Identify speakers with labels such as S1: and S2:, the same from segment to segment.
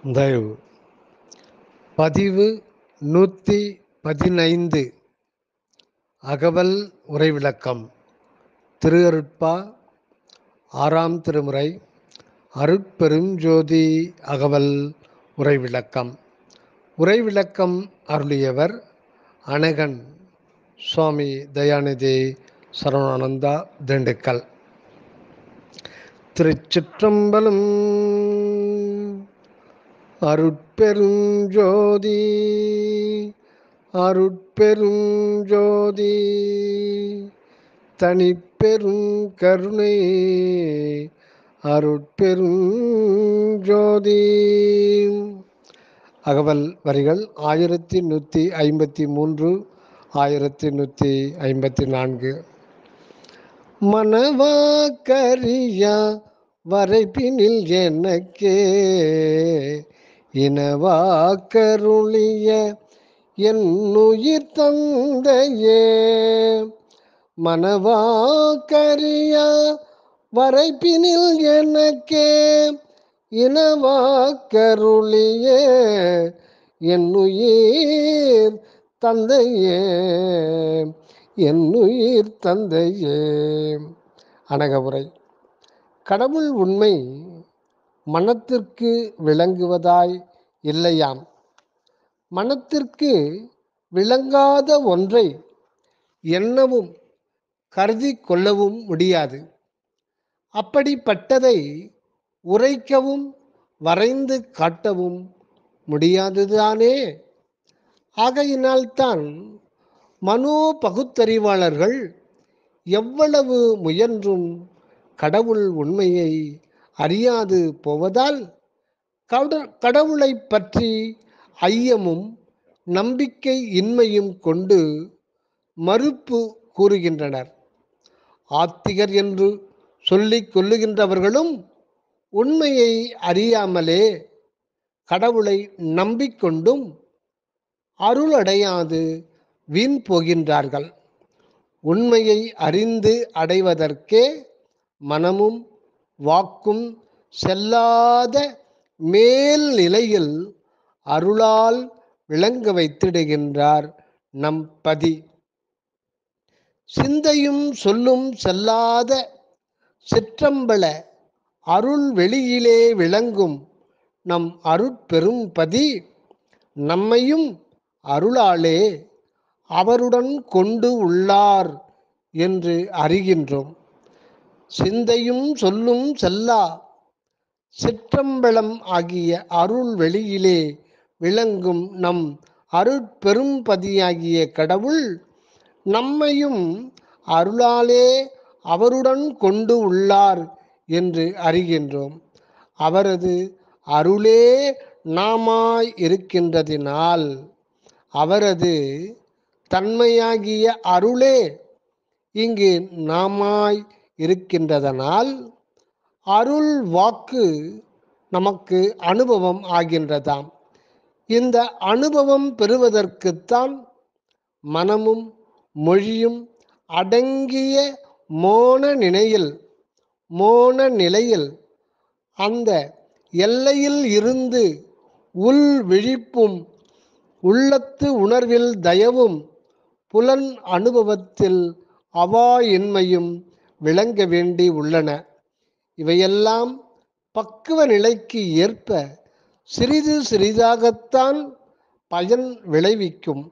S1: தயவு பதிவு 115 அகவல் உரைவிளக்கம் திருஅருட்பா 6ஆம் திருமுறை அருட்பெருஞ்சோதி அகவல் உரைவிளக்கம். உரைவிளக்கம் அருளியவர் அனகன் சுவாமி தயாநிதி சரவணானந்தா, திண்டுக்கல். திருச்சிற்றம்பலம். அருட்பெருஞ்சோதி அருட்பெருஞ்சோதி தனிப்பெரும் கருணை அருட்பெருஞ்சோதி. அகவல் வரிகள் 1153 1154. மனவாக்கரியா வரைப்பினில் எனக்கே இனவாக்கருளிய என்னுயிர் தந்தையே. மனவாக்கரியா வரைப்பினில் எனக்கே இனவாக்கருளிய என்னுயிர் தந்தையே, என்னுயிர் தந்தையே. அனகவுரை. கடவுள் உண்மை மனத்திற்கு விளங்குவதாய் இல்லையாம். மனத்திற்கு விளங்காத ஒன்றை எண்ணவும் கருதி கொள்ளவும் முடியாது. அப்படிப்பட்டதை உரைக்கவும் வரைந்து காட்டவும் முடியாதுதானே. ஆகையினால்தான் மனோ பகுத்தறிவாளர்கள் எவ்வளவு முயன்றும் கடவுள் உண்மையை அறியாது போவதால் கடவுளை பற்றி ஐயமும் நம்பிக்கை இன்மையும் கொண்டு மறுப்பு கூறுகின்றனர். ஆத்திகர் என்று சொல்லிக் கொள்ளுகின்றவர்களும் உண்மையை அறியாமலே கடவுளை நம்பிக்கொண்டும் அருளடையாது வீண் போகின்றார்கள். உண்மையை அறிந்து அடைவதற்கே மனமும் வாக்கும் செல்லாத மேல் நிலையில் அருளால் விளங்க வைத்திடுகின்றார் நம் பதி. சிந்தையும் சொல்லும் செல்லாத சிற்றம்பல அருள் வெளியிலே விளங்கும் நம் அருட்பெரும் பதி நம்மையும் அருளாலே அவருடன் கொண்டு உள்ளார் என்று அறிகின்றோம். சிந்தையும் சொல்லும் செல்லா சிற்றம்பலம் ஆகிய அருள் வெளியிலே விளங்கும் நம் அருட்பெரும்பதியாகிய கடவுள் நம்மையும் அருளாலே அவருடன் கொண்டு உள்ளார் என்று அறிகின்றோம். அவரது அருளே நாமாய் இருக்கின்றதினால், அவரது தன்மையாகிய அருளே இங்கு நாமாய் இருக்கின்றதனால் அருள் வாக்கு நமக்கு அனுபவம் ஆகின்றதாம். இந்த அனுபவம் பெறுவதற்குத்தான் மனமும் மொழியும் அடங்கிய மோன நிலையில் அந்த எல்லையில் இருந்து உள் விழிப்பும் உள்ளத்து உணர்வில் தயவும் புலன் அனுபவத்தில் அவாயின்மையும் விளங்க வேண்டி உள்ளன. இவையெல்லாம் பக்குவ நிலைக்கு ஏற்ப சிறிது சிறிதாகத்தான் பயன் விளைவிக்கும்.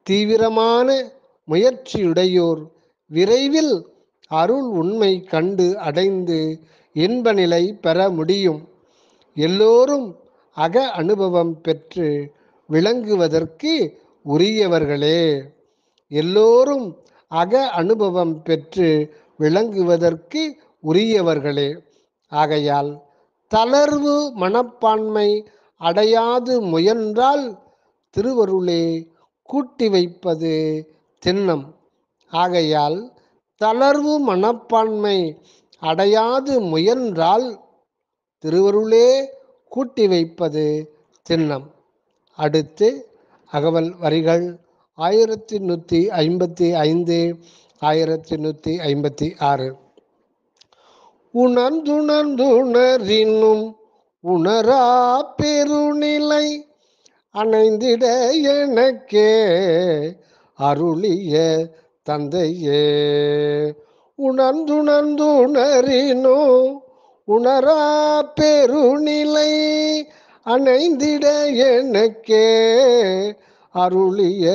S1: தீவிரமான முயற்சியுடையோர் விரைவில் அருள் உண்மை கண்டு அடைந்து இன்ப நிலை பெற முடியும். எல்லோரும் அக அனுபவம் பெற்று விளங்குவதற்கு உரியவர்களே. எல்லோரும் அக அனுபவம் பெற்று விளங்குவதற்கு உரியவர்களே. ஆகையால் தளர்வு மனப்பான்மை அடையாது முயன்றால் திருவருளே கூட்டி வைப்பது திண்ணம். ஆகையால் தளர்வு மனப்பான்மை அடையாது முயன்றால் திருவருளே கூட்டி வைப்பது திண்ணம். அடுத்து அகவல் வரிகள் 1155 1156. உணர்ந்துணர்ந்துணரினும் உணரா பெருநிலை அணைந்திட எனக்கே அருளிய தந்தையே. உணர்ந்துணர்ந்துணரினோ உணரா பெருநிலை அணைந்திட எனக்கே அருளிய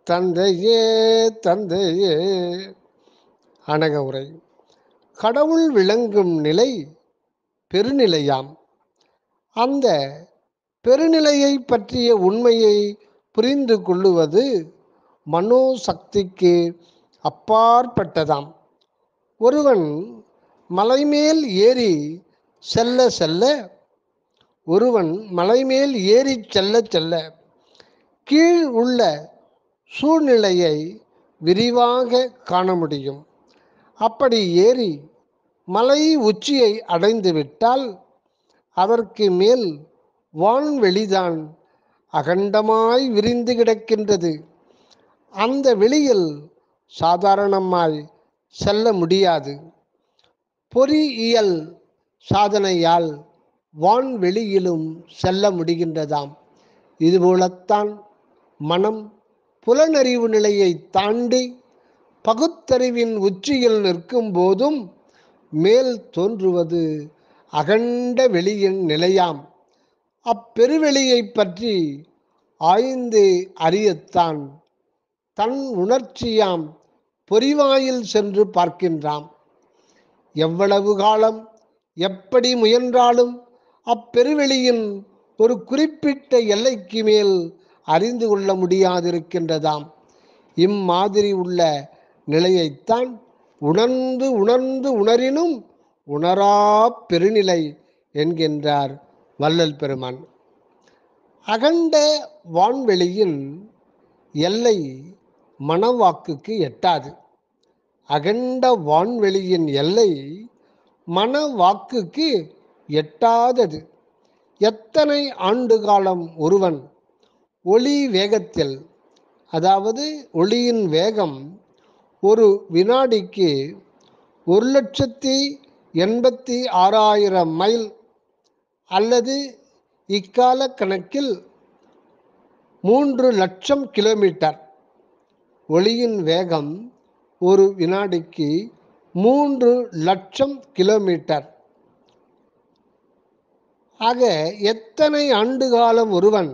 S1: தந்தையே தந்தையே. அணக உரை. கடவுள் விளங்கும் நிலை பெருநிலையாம். அந்த பெருநிலையை பற்றிய உண்மையை புரிந்து கொள்ளுவது மனோசக்திக்கு அப்பாற்பட்டதாம். ஒருவன் மலைமேல் ஏறி செல்ல செல்ல செல்ல கீழ் உள்ள சூழ்நிலையை விரிவாக காண முடியும். அப்படி ஏறி மலை உச்சியை அடைந்துவிட்டால் அதற்கு மேல் வான்வெளிதான் அகண்டமாய் விரிந்து கிடக்கின்றது. அந்த வெளியில் சாதாரணமாய் செல்ல முடியாது. பொறியியல் சாதனையால் வான்வெளியிலும் செல்ல முடிகின்றதாம். இதுபோலத்தான் மனம் புலனறிவு நிலையை தாண்டி பகுத்தறிவின் உச்சியில் நிற்கும் போதும் மேல் தோன்றுவது அகண்ட வெளியின் நிலையாம். அப்பெருவெளியை பற்றி ஆய்ந்து அறியத்தான் தன் உணர்ச்சியாம் பொறிவாயில் சென்று பார்க்கின்றான். எவ்வளவு காலம் எப்படி முயன்றாலும் அப்பெருவெளியின் ஒரு குறிப்பிட்ட எல்லைக்கு மேல் அறிந்து கொள்ள முடியாதிருக்கின்றதாம். இம்மாதிரி உள்ள நிலையைத்தான் உணர்ந்து உணர்ந்து உணரினும் உணரா பெருநிலை என்கின்றார் வள்ளல் பெருமான். அகண்ட வான்வெளியின் எல்லை மனவாக்குக்கு எட்டாது. அகண்ட வான்வெளியின் எல்லை மனவாக்குக்கு எட்டாதது. எத்தனை ஆண்டு காலம் ஒருவன் ஒளி வேகத்தில், அதாவது ஒளியின் வேகம் ஒரு வினாடிக்கு 1,86,000 மைல் அல்லது இக்கால கணக்கில் 3 லட்சம் கிலோமீட்டர். ஒளியின் வேகம் ஒரு வினாடிக்கு 3 லட்சம் கிலோமீட்டர். ஆக எத்தனை ஆண்டு காலம் ஒருவன்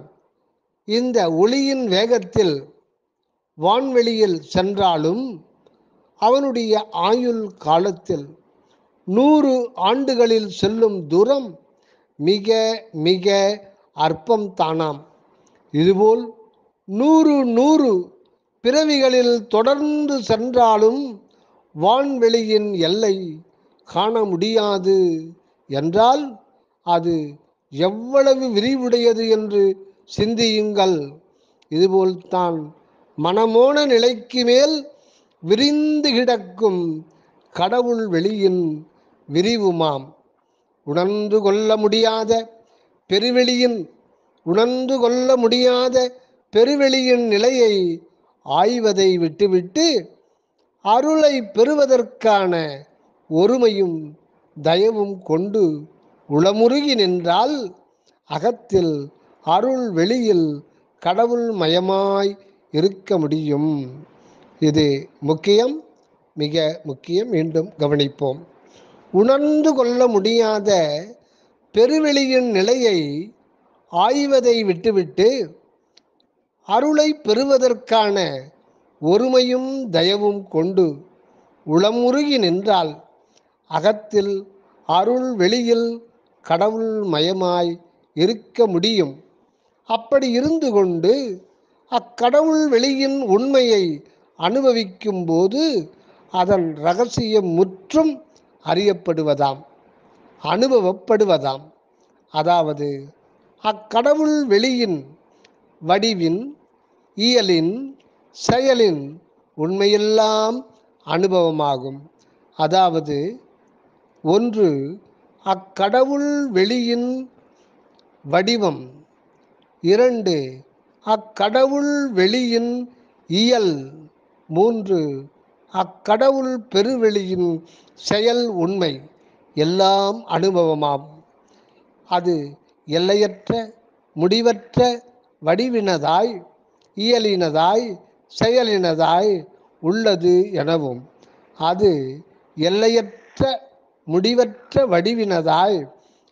S1: இந்த ஒளியின் வேகத்தில் வான்வெளியில் சென்றாலும் அவனுடைய ஆயுள் காலத்தில் 100 ஆண்டுகளில் செல்லும் தூரம் மிக மிக அற்பம் தானாம். இதுபோல் 100 பிறவிகளில் தொடர்ந்து சென்றாலும் வான்வெளியின் எல்லை காண முடியாது என்றால் அது எவ்வளவு விரிவுடையது என்று சிந்தியுங்கள். இதுபோல்தான் மனமோன நிலைக்கு மேல் விரிந்து கிடக்கும் கடவுள் வெளியின் விரிவுமாம். உணர்ந்து கொள்ள முடியாத பெருவெளியின் நிலையை ஆய்வதை விட்டுவிட்டு அருளை பெறுவதற்கான ஒருமையும் தயவும் கொண்டு உளமுருகி நின்றால் அகத்தில் அருள் வெளியில் கடவுள் மயமாய் இருக்க முடியும். இது முக்கியம், மிக முக்கியம். மீண்டும் கவனிப்போம். உணர்ந்து கொள்ள முடியாத பெருவெளியின் நிலையை ஆய்வதை விட்டுவிட்டு அருளை பெறுவதற்கான ஒருமையும் தயவும் கொண்டு உளமுருகி நின்றால் அகத்தில் அருள் வெளியில் கடவுள் மயமாய் இருக்க முடியும். அப்படி இருந்து கொண்டு அக்கடவுள் வெளியின் உண்மையை அனுபவிக்கும் போது அதன் இரகசியம் முற்றும் அறியப்படுவதாம், அனுபவப்படுவதாம். அதாவது அக்கடவுள் வெளியின் வடிவின், இயலின், செயலின் உண்மையெல்லாம் அனுபவமாகும். அதாவது 1 அக்கடவுள் வெளியின் வடிவம், 2 அக்கடவுள் வெளியின் இயல், 3 அக்கடவுள் பெருவெளியின் செயல் உண்மை எல்லாம் அனுபவமாகும். அது எல்லையற்ற முடிவற்ற வடிவினதாய் இயலினதாய் செயலினதாய் உள்ளது எனவும், அது எல்லையற்ற முடிவற்ற வடிவினதாய்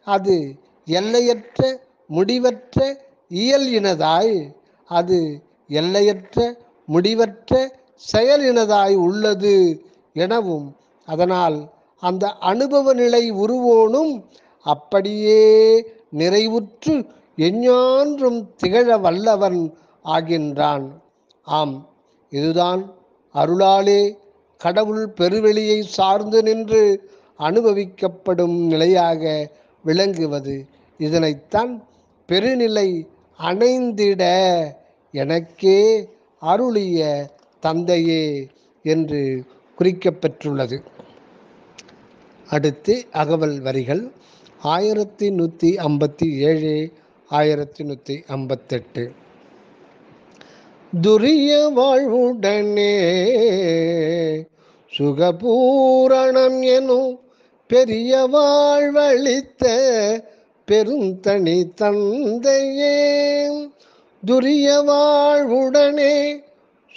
S1: அது எல்லையற்ற முடிவற்ற இயலினதாய் அது எல்லையற்ற முடிவற்ற செயலினதாய் உள்ளது எனவும், அதனால் அந்த அனுபவ நிலை உருவோனும் அப்படியே நிறைவுற்று எஞ்ஞான்றும் திகழ வல்லவன் ஆகின்றான். ஆம், இதுதான் அருளாலே கடவுள் பெருவெளியை சார்ந்து நின்று அனுபவிக்கப்படும் நிலையாக விளங்குவது. இதனைத்தான் பெருநிலை அணைந்திட எனக்கே அருளிய தந்தையே என்று குறிக்கப்பெற்றுள்ளது. அடுத்து அகவல் வரிகள் 1157 1158. துரிய வாழ்வுடனே சுகபூரணம் எனும் பெரிய வாழ்வளித்த பெருந்தனி தந்தையே, துரிய வாழ்வுடனே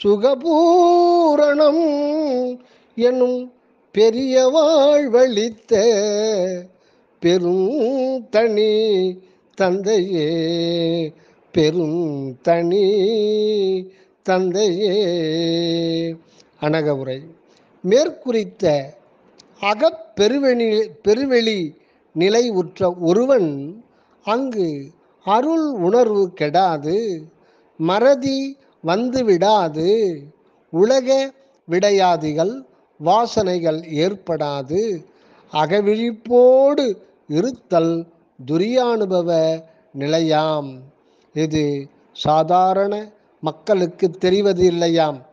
S1: சுகபூரணம் எனும் பெரிய வாழ்வளித்த பெருந்தனி தந்தையே, பெருந்தனி தந்தையே. அனகவுரை. மேற்குறித்த பெருவெளி நிலை உற்ற ஒருவன் அங்கு அருள் உணர்வு கெடாது, மறதி வந்துவிடாது, உலக விடையாதிகள் வாசனைகள் ஏற்படாது, அகவிழிப்போடு இருத்தல் துரியானுபவ நிலையாம். இது சாதாரண மக்களுக்கு தெரிவது இல்லையாம்.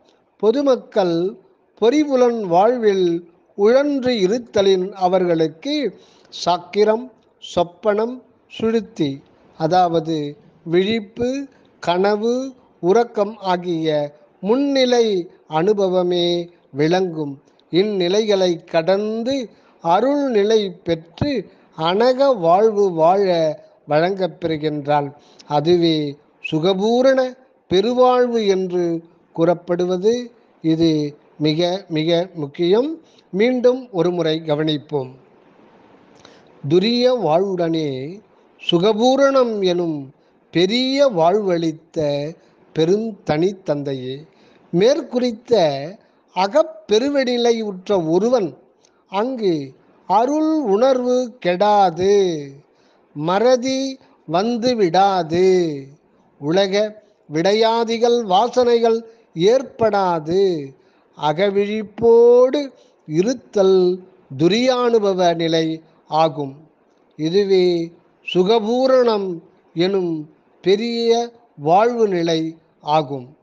S1: பொதுமக்கள் பொறிபுலன் வாழ்வில் உழன்று இருத்தலின் அவர்களுக்கு சாக்கிரம், சொப்பனம், சுழுத்தி, அதாவது விழிப்பு, கனவு, உறக்கம் ஆகிய முன்னிலை அனுபவமே விளங்கும். இந்நிலைகளை கடந்து அருள்நிலை பெற்று அனக வாழ்வு வாழ வழங்கப் பெறுகின்றான். அதுவே சுகபூரண பெருவாழ்வு என்று கூறப்படுவது. இது மிக மிக முக்கியம். மீண்டும் ஒருமுறை கவனிப்போம். துரிய வாழ்வுடனே சுகபூரணம் எனும் பெரிய வாழ்வளித்த பெருந்தனி தந்தையே, மேற்குறித்த அகப்பெருவெளிநிலை உற்ற ஒருவன் அங்கு அருள் உணர்வு கெடாது, மறதி வந்துவிடாது, உலக விடையாதிகள் வாசனைகள் ஏற்படாது, அகவிழிப்போடு இருத்தல் துரியானுபவ நிலை ஆகும். இதுவே சுகபூரணம் எனும் பெரிய வாழ்வு நிலை ஆகும்.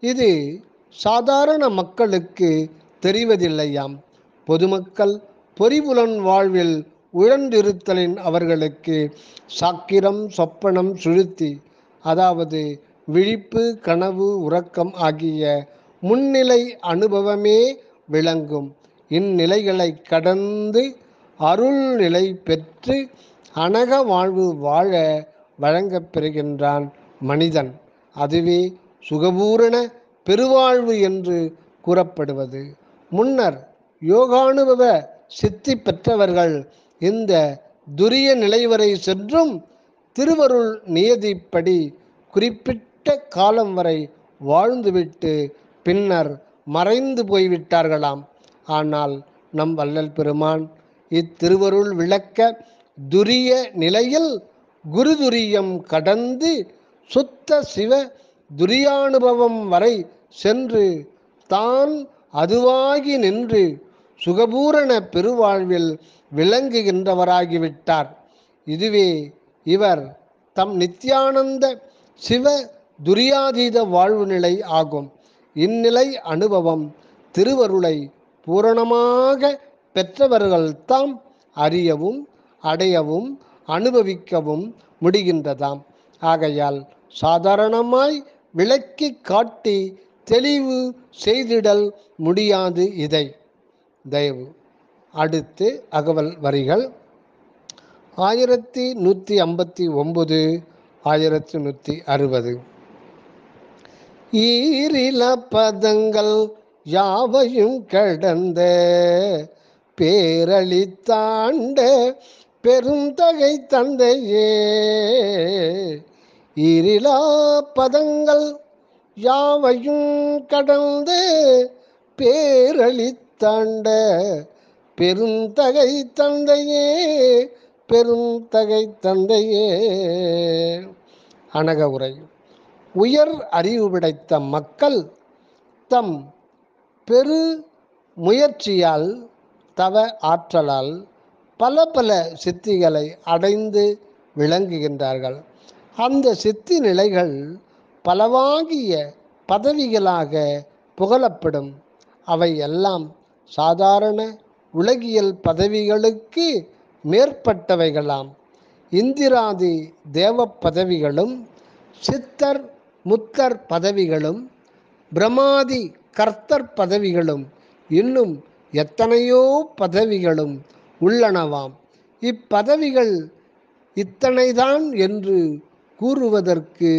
S1: இது சாதாரண மக்களுக்கு தெரிவதில்லையாம். பொதுமக்கள் பொறிபுலன் வாழ்வில் உழன்றிருத்தலின் அவர்களுக்கு சாக்கிரம், சொப்பனம், சுழுத்தி, அதாவது விழிப்பு, கனவு, உறக்கம் ஆகிய முன்னிலை அனுபவமே விளங்கும். இந்நிலைகளை கடந்து அருள்நிலை பெற்று அனக வாழ்வு வாழ வழங்கப் பெறுகின்றான் மனிதன். அதுவே சுகபூரண பெருவாழ்வு என்று கூறப்படுவது. முன்னர் யோகானுபவ சித்தி பெற்றவர்கள் இந்த துரிய நிலை வரை சென்றும் திருவருள் நியதிப்படி குறிப்பிட்ட காலம் வரை வாழ்ந்துவிட்டு பின்னர் மறைந்து போய்விட்டார்களாம். ஆனால் நம் வள்ளல் பெருமான் இத்திருவருள் விளக்க துரிய நிலையில் குருதுரியம் கடந்து சுத்த சிவ துரியானுபவம் வரை சென்று தான் அதுவாகி நின்று சுகபூரண பெருவாழ்வில் விளங்குகின்றவராகிவிட்டார். இதுவே இவர் தம் நித்யானந்த சிவ துரியாதீத வாழ்வு நிலை ஆகும். இந்நிலை அனுபவம் திருவருளை பூரணமாக பெற்றவர்கள் தாம் அறியவும் அடையவும் அனுபவிக்கவும் முடிகின்றதாம். ஆகையால் சாதாரணமாய் விளக்கி காட்டி தெளிவு செய்திடல் முடியாது இதை. தயவு. அடுத்து அகவல் வரிகள் 1159 1160. ஈரில பதங்கள் யாவையும் கடந்த பேரளித்தாண்ட பெருந்தகை தந்தையே. ஈரிலா பதங்கள் யாவையும் கடந்த பேரளித்தாண்ட பெருந்தகை தந்தையே, பெருந்தகை தந்தையே. அனக உரை. உயர் அறிவு படைத்த மக்கள் தம் பெரு முயற்சியால் தவ ஆற்றலால் பல பல சித்திகளை அடைந்து விளங்குகின்றார்கள். அந்த சித்தி நிலைகள் பலவாகிய பதவிகளாக புகழப்படும். அவை எல்லாம் சாதாரண உலகியல் பதவிகளுக்கு மேற்பட்டவைகளாம். இந்திராதி தேவ பதவிகளும் சித்தர் முத்தர் பதவிகளும் பிரமாதி கர்த்தர் பதவிகளும் இன்னும் எத்தனையோ பதவிகளும் உள்ளனவாம். இப்பதவிகள் இத்தனைதான் என்று கூறுவதற்கு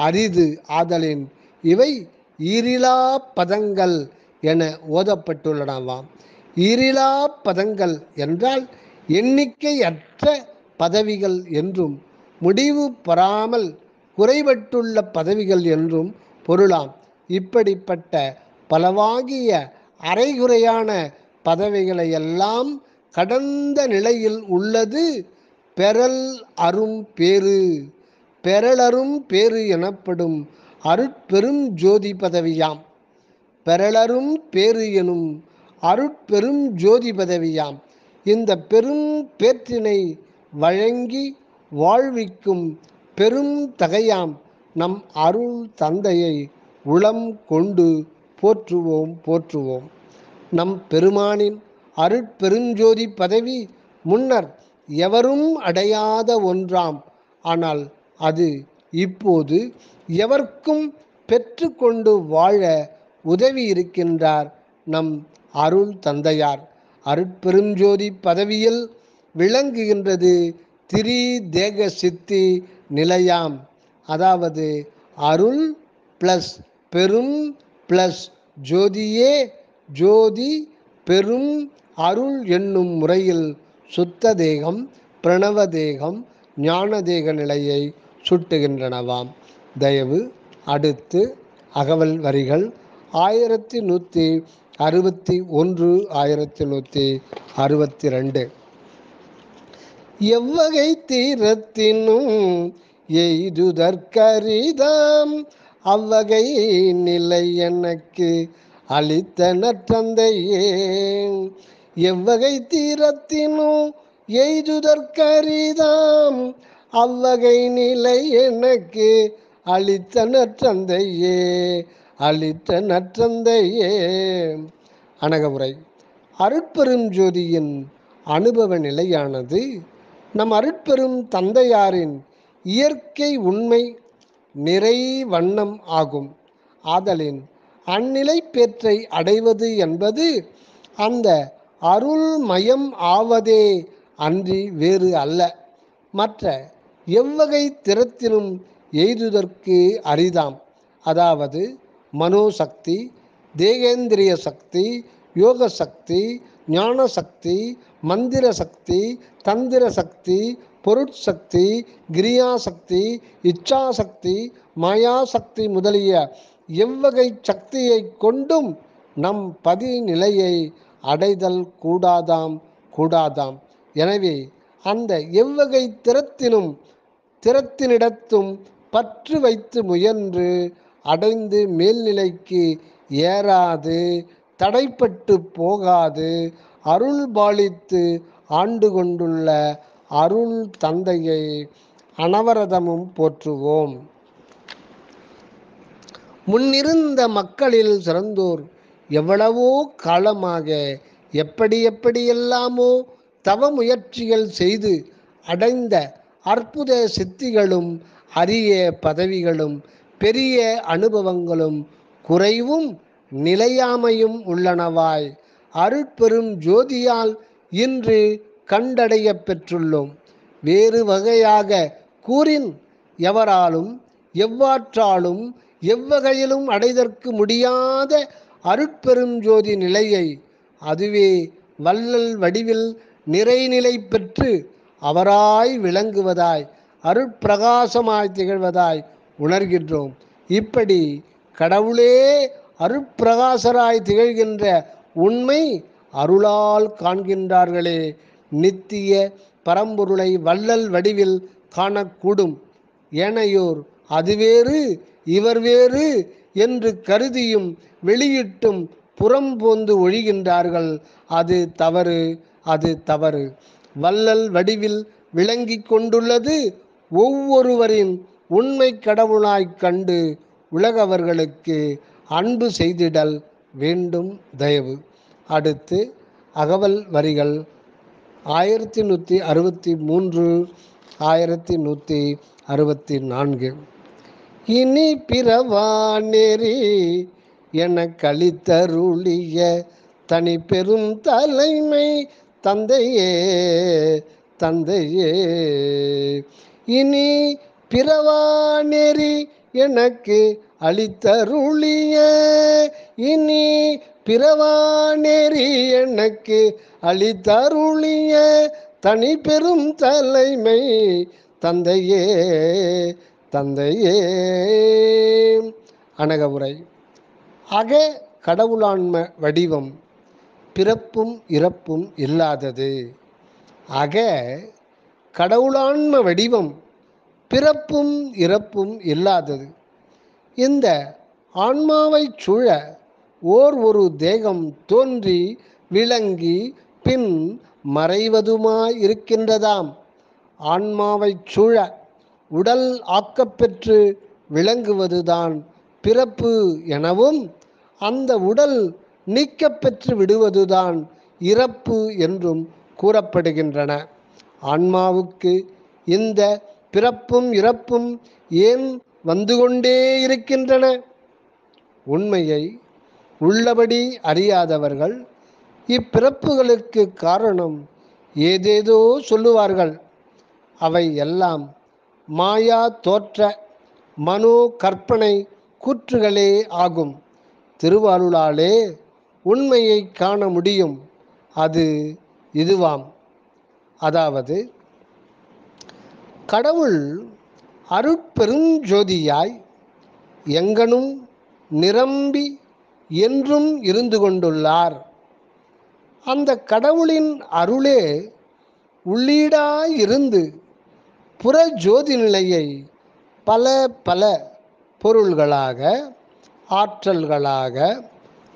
S1: அரிது ஆதலின் இவை ஈரிலா பதங்கள் என ஓதப்பட்டுள்ளனவாம். ஈரிலா பதங்கள் என்றால் எண்ணிக்கையற்ற பதவிகள் என்றும் முடிவு பெறாமல் குறைபட்டுள்ள பதவிகள் என்றும் பொருளாம். இப்படிப்பட்ட பலவாகிய அரைகுறையான பதவிகளையெல்லாம் கடந்த நிலையில் உள்ளது பெறல் அரும் பேறு. பெறலரும் பேறு எனப்படும் அருட்பெரும் ஜோதி பதவியாம். பெறலரும் பேறு எனும் அருட்பெரும் ஜோதி பதவியாம். இந்த பெரும் பேற்றினை வழங்கி வாழ்விக்கும் பெரும் தகையாம் நம் அருள் தந்தையை உளம் கொண்டு போற்றுவோம் போற்றுவோம். நம் பெருமானின் அருட்பெருஞ்சோதி பதவி முன்னர் எவரும் அடையாத ஒன்றாம். ஆனால் அது இப்போது எவர்க்கும் பெற்று கொண்டு வாழ உதவி இருக்கின்றார் நம் அருள் தந்தையார். அருட்பெருஞ்சோதி பதவியில் விளங்குகின்றது திரி தேக சித்தி நிலையாம். அதாவது அருள் பிளஸ் பெரும் பிளஸ் ஜோதியே ஜோதி பெரும் அருள் என்னும் முறையில் சுத்த தேகம் பிரணவ தேகம் ஞான தேக நிலையை சுட்டுகின்றனவாம். தயவு அடுத்து அகவல் வரிகள் 1161 1162. எவ்வகை தீரத்தினும் எய்துதற்கரிதாம் அவ்வகை நிலை எனக்கு அளித்த நற்றந்தையே. எவ்வகை தீரத்தினும் எய்துதற்கரிதாம் அவ்வகை நிலை எனக்கு அளித்த நற்றந்தையே, அளித்த நற்றந்தையே. அனகவுரை. அருட்பெரும் ஜோதியின் அனுபவ நிலையானது நம் அருட்பெரும் தந்தையாரின் இயற்கை உண்மை நிறை வண்ணம் ஆகும். ஆதலின் அந்நிலை பேற்றை அடைவது என்பது அந்த அருள் மயம் ஆவதே அன்றி வேறு அல்ல. மற்ற எவ்வகை திறத்திலும் எய்துதற்கு அரிதாம். அதாவது மனோசக்தி, தேகேந்திரிய சக்தி, யோக சக்தி, ஞான சக்தி, மந்திர சக்தி, தந்திர சக்தி, பொருட்சக்தி, கிரியாசக்தி, இச்சாசக்தி, மாயாசக்தி முதலிய எவ்வகை சக்தியை கொண்டும் நம் பதி நிலையை அடைதல் கூடாதாம் கூடாதாம். எனவே அந்த எவ்வகை திறத்தினிடத்தும் பற்று வைத்து முயன்று அடைந்து மேல்நிலைக்கு ஏறாது தடைப்பட்டு போகாது அருள் பாலித்து ஆண்டு கொண்டுள்ள அருள் தந்தையை அனவரதமும் போற்றுவோம். முன்னிருந்த மக்களில் சிறந்தோர் எவ்வளவோ காலமாக எப்படியெல்லாமோ தவ முயற்சிகள் செய்து அடைந்த அற்புத சித்திகளும் அரிய பதவிகளும் பெரிய அனுபவங்களும் குறைவும் நிலையாமையும் உள்ளனவாய் அருட்பெரும் ஜோதியால் இன்று கண்டடைய பெற்றுள்ளோம். வேறு வகையாக கூறின் எவராலும் எவ்வாற்றாலும் எவ்வகையிலும் அடைதற்கு முடியாத அருட்பெருஞ்சோதி நிலையை, அதுவே வள்ளல் வடிவில் நிறைநிலை பெற்று அவராய் விளங்குவதாய் அருட்பிரகாசமாய் திகழ்வதாய் உணர்கின்றோம். இப்படி கடவுளே அருட்பிரகாசராய் திகழ்கின்ற உண்மை அருளால் காண்கின்றார்களே நித்திய பரம்பொருளை வள்ளல் வடிவில் காணக்கூடும். ஏனையோர் அது வேறு இவர் வேறு என்று கருதியும் வெளியிட்டும் புறம்போந்து ஒழிகின்றார்கள். அது தவறு, அது தவறு. வள்ளல் வடிவில் விளங்கி கொண்டுள்ளது ஒவ்வொருவரின் உண்மை கடவுளாய்க் கண்டு உலகவர்களுக்கு அன்பு செய்திடல் வேண்டும் தயவு. அடுத்து அகவல் வரிகள் 1163 1164. இனி பிறவா நெறி என கழித்தருளிய தனி பெரும் தலைமை தந்தையே தந்தையே. இனி பிறவா நெறி எனக்கு அளித்தருளிய, இனி பிறவா நெறி எனக்கு அளித்தருளிய தனி பெரும் தலைமை தந்தையே தந்தையே. அனகவுரை. அக கடவுளான்ம வடிவம் பிறப்பும் இறப்பும் இல்லாதது. அக கடவுளான்ம வடிவம் பிறப்பும் இறப்பும் இல்லாதது. இந்த ஆன்மாவை சூழ ஒரு தேகம் தோன்றி விளங்கி பின் மறைவதுமாய் இருக்கின்றதாம். ஆன்மாவை சூழ உடல் ஆக்கப்பெற்று விளங்குவதுதான் பிறப்பு எனவும், அந்த உடல் நீக்கப்பெற்று விடுவதுதான் இறப்பு என்றும் கூறப்படுகின்றன. ஆன்மாவுக்கு இந்த பிறப்பும் இறப்பும் ஏன் வந்து கொண்டே இருக்கின்றன? உண்மையை உள்ளபடி அறியாதவர்கள் இப்பிறப்புகளுக்கு காரணம் ஏதேதோ சொல்லுவார்கள். அவை எல்லாம் மாயா தோற்ற மனோ கற்பனை கூற்றுகளே ஆகும். திருவருளாலே உண்மையை காண முடியும். அது இதுவாம். அதாவது, கடவுள் அருட்பெருஞ்சோதியாய் எங்கனும் நிரம்பி என்றும் இருந்து கொண்டுள்ளார். அந்த கடவுளின் அருளே உள்ளீடாயிருந்து புறஜோதி நிலையை பல பல பொருள்களாக, ஆற்றல்களாக,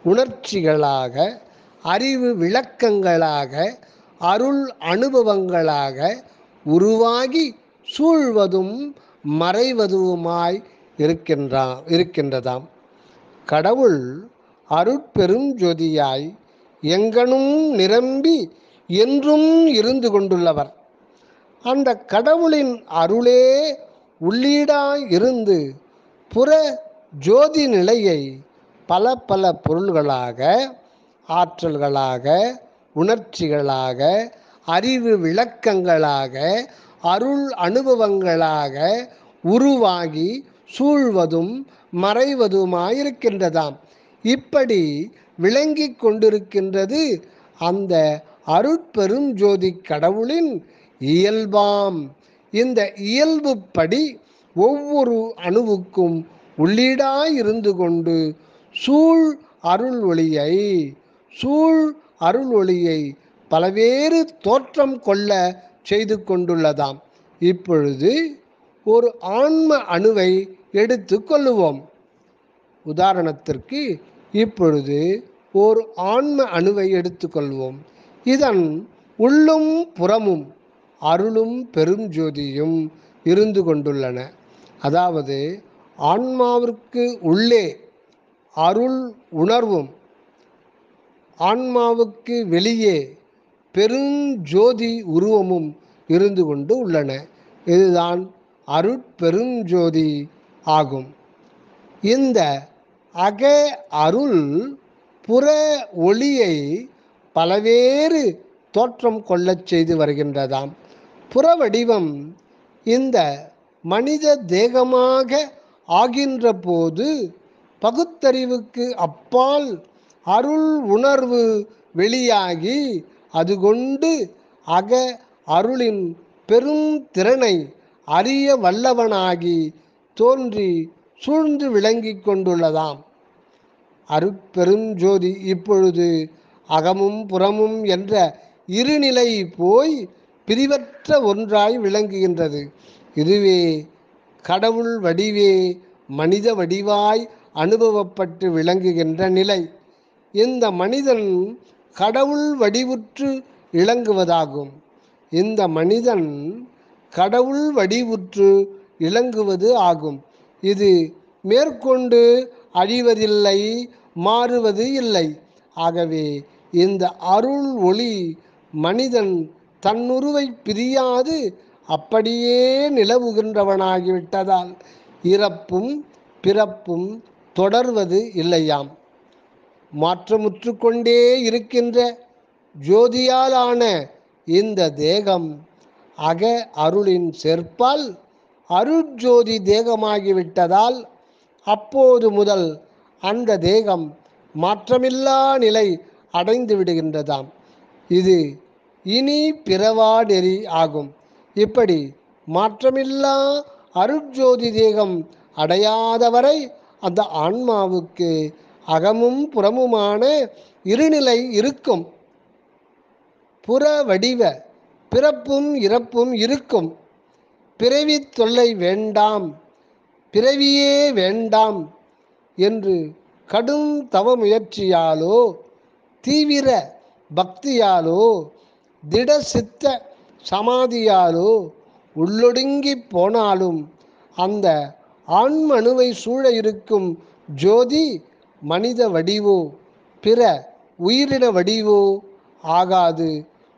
S1: உணர்ச்சிகளாக, அறிவு விளக்கங்களாக, அருள் அனுபவங்களாக உருவாகி சூழ்வதும் மறைவதுமாய் இருக்கின்றதாம். கடவுள் அருட்பெரும் ஜோதியாய் எங்கனும் நிரம்பி என்றும் இருந்து கொண்டுள்ளவர். அந்த கடவுளின் அருளே உள்ளீடாய் இருந்து புற ஜோதி நிலையை பல பல பொருள்களாக, ஆற்றல்களாக, உணர்ச்சிகளாக, அறிவு விளக்கங்களாக, அருள் அனுபவங்களாக உருவாகி சூழ்வதும் மறைவதுமாயிருக்கின்றதாம். இப்படி விளங்கி கொண்டிருக்கின்றது அந்த அருட்பெரும் ஜோதி கடவுளின் இயல்பாம். இந்த இயல்புப்படி ஒவ்வொரு அணுவுக்கும் உள்ளீடாயிருந்து கொண்டு சூழ் அருள் ஒளியை பலவேறு தோற்றம் கொள்ள செய்து கொண்டுள்ளதாம். இப்பொழுது ஒரு ஆன்ம அணுவை எடுத்து கொள்ளுவோம். உதாரணத்திற்கு இப்பொழுது ஒரு ஆன்ம அணுவை எடுத்துக்கொள்வோம். இதன் உள்ளும் புறமும் அருளும் பெரும் ஜோதியும் இருந்து கொண்டுள்ளன. அதாவது, ஆன்மாவிற்கு உள்ளே அருள் உணர்வும், ஆன்மாவுக்கு வெளியே பெருஞ்சோதி உருவமும் இருந்து கொண்டு உள்ளன. இதுதான் அருட்பெருஞ்சோதி ஆகும். இந்த அக அருள் புற ஒளியை பலவேறு தோற்றம் கொள்ளச் செய்து வருகின்றதாம். புறவடிவம் இந்த மனித தேகமாக ஆகின்ற போது பகுத்தறிவுக்கு அப்பால் அருள் உணர்வு வெளியாகி அது கொண்டு அக அருளின் பெரும் திறனை அறிய வல்லவனாகி தோன்றி சூழ்ந்து விளங்கி கொண்டுள்ளதாம். அருட்பெருஞ்சோதி இப்பொழுது அகமும் புறமும் என்ற இருநிலை போய் பிரிவற்ற ஒன்றாய் விளங்குகின்றது. இதுவே கடவுள் வடிவே மனித வடிவாய் அனுபவப்பட்டு விளங்குகின்ற நிலை. இந்த மனிதன் கடவுள் வடிவுற்று இளங்குவதாகும். இந்த மனிதன் கடவுள் வடிவுற்று இளங்குவது ஆகும். இது மேற்கொண்டு அழிவதில்லை, மாறுவது இல்லை. ஆகவே இந்த அருள் ஒளி மனிதன் தன்னுருவை பிரியாது அப்படியே நிலவுகின்றவனாகிவிட்டதால் இறப்பும் பிறப்பும் தொடர்வது இல்லையாம். மாற்றமுற்று கொண்டே இருக்கின்ற ஜோதியாலான இந்த தேகம் அக அருளின் சேர்ப்பால் அருட்ஜோதி தேகமாகிவிட்டதால் அப்போது முதல் அந்த தேகம் மாற்றமில்லா நிலை அடைந்து விடுகின்றதாம். இது இனி பிறவா நெறி ஆகும். இப்படி மாற்றமில்லா அருட்ஜோதி தேகம் அடையாதவரை அந்த ஆன்மாவுக்கு அகமும் புறமுமான இருநிலை இருக்கும். புற வடிவ பிறப்பும் இறப்பும் இருக்கும். பிறவி தொல்லை வேண்டாம், பிறவியே வேண்டாம் என்று கடும் தவ முயற்சியாலோ தீவிர பக்தியாலோ திட சித்த சமாதியாலோ உள்ளொடுங்கி போனாலும் அந்த ஆண்மனுவை சூழ இருக்கும் ஜோதி மனித வடிவோ பிற உயிரின வடிவோ ஆகாது,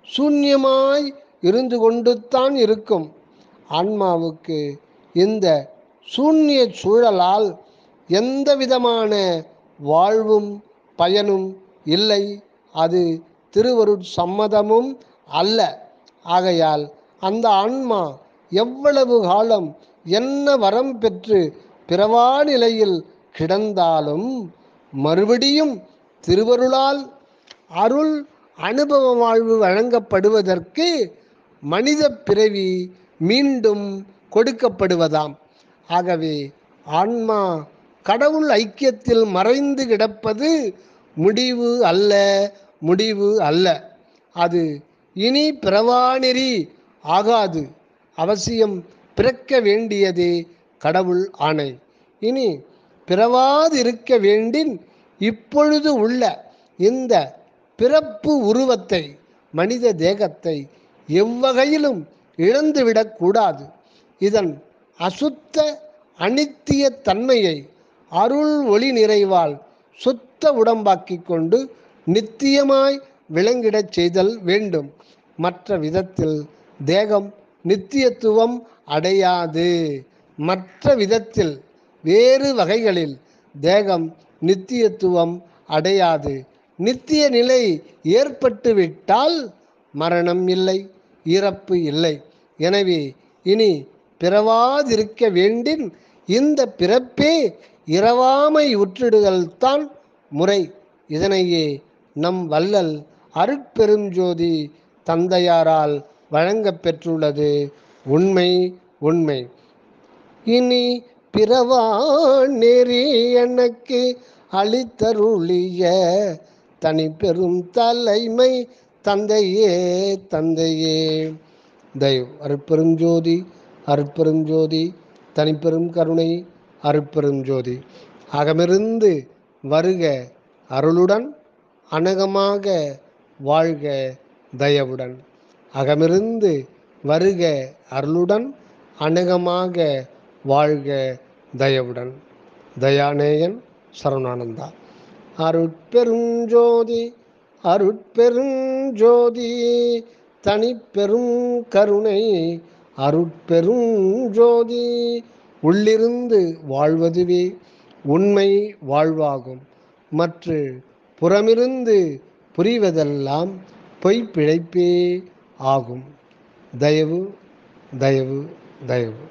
S1: சூன்யமாய் இருந்து கொண்டுத்தான் இருக்கும். ஆன்மாவுக்கு இந்த சூன்ய சூழலால் எந்த விதமான வாழ்வும் பயனும் இல்லை. அது திருவருட் சம்மதமும் அல்ல. ஆகையால் அந்த ஆன்மா எவ்வளவு காலம் என்ன வரம் பெற்று பிறவா நிலையில் கிடந்தாலும் மறுபடியும் திருவருளால் அருள் அனுபவ வாழ்வு வழங்கப்படுவதற்கு மனித பிறவி மீண்டும் கொடுக்கப்படுவதாம். ஆகவே ஆன்மா கடவுள் ஐக்கியத்தில் மறைந்து கிடப்பது முடிவு அல்ல, முடிவு அல்ல. அது இனி பிறவாநெறி ஆகாது. அவசியம் பிறக்க வேண்டியதே கடவுள் ஆணை. இனி பிறவாதிருக்க வேண்டின் இப்பொழுது உள்ள இந்த பிறப்பு உருவத்தை மனித தேகத்தை எவ்வகையிலும் இழந்துவிடக்கூடாது. இதன் அசுத்த அனித்திய தன்மையை அருள் ஒளி நிறைவால் சுத்த உடம்பாக்கிக் கொண்டு நித்தியமாய் விளங்கிடச் செய்தல் வேண்டும். மற்ற விதத்தில் தேகம் நித்தியத்துவம் அடையாது. மற்ற விதத்தில் வேறு வகைகளில் தேகம் நித்தியத்துவம் அடையாது. நித்திய நிலை ஏற்பட்டுவிட்டால் மரணம் இல்லை, இறப்பு இல்லை. எனவே இனி பிறவாதிருக்க வேண்டின் இந்த பிறப்பே இரவாமை உற்றிடுதல்தான் முறை. இதனையே நம் வள்ளல் அருட்பெருஞ்சோதி தந்தையாரால் வழங்கப் பெற்றுள்ளது உண்மை உண்மை. இனி பிறவா நெறி எனக்கு அளித்தருளிய தனி பெரும் தலைமை தந்தையே தந்தையே. தயவு அருட்பெருஞ்சோதி அருட்பெருஞ்சோதி தனிப்பெரும் கருணை அருட்பெருஞ்சோதி. அகமிருந்து வருக அருளுடன், அநேகமாக வாழ்க தயவுடன். அகமிருந்து வருக அருளுடன், அநேகமாக வாழ்க தயவுடன். தயாநேயன் சரவணானந்தா. அருட்பெருஞ்சோதி அருட்பெருஞ்சோதி தனிப்பெரும் கருணை அருட்பெருஞ்சோதி. உள்ளிருந்து வாழ்வதுவே உண்மை வாழ்வாகும். மற்ற புறமிருந்து புரிவதெல்லாம் பொய்ப்பிழைப்பே ஆகும். தயவு தயவு, தயவு.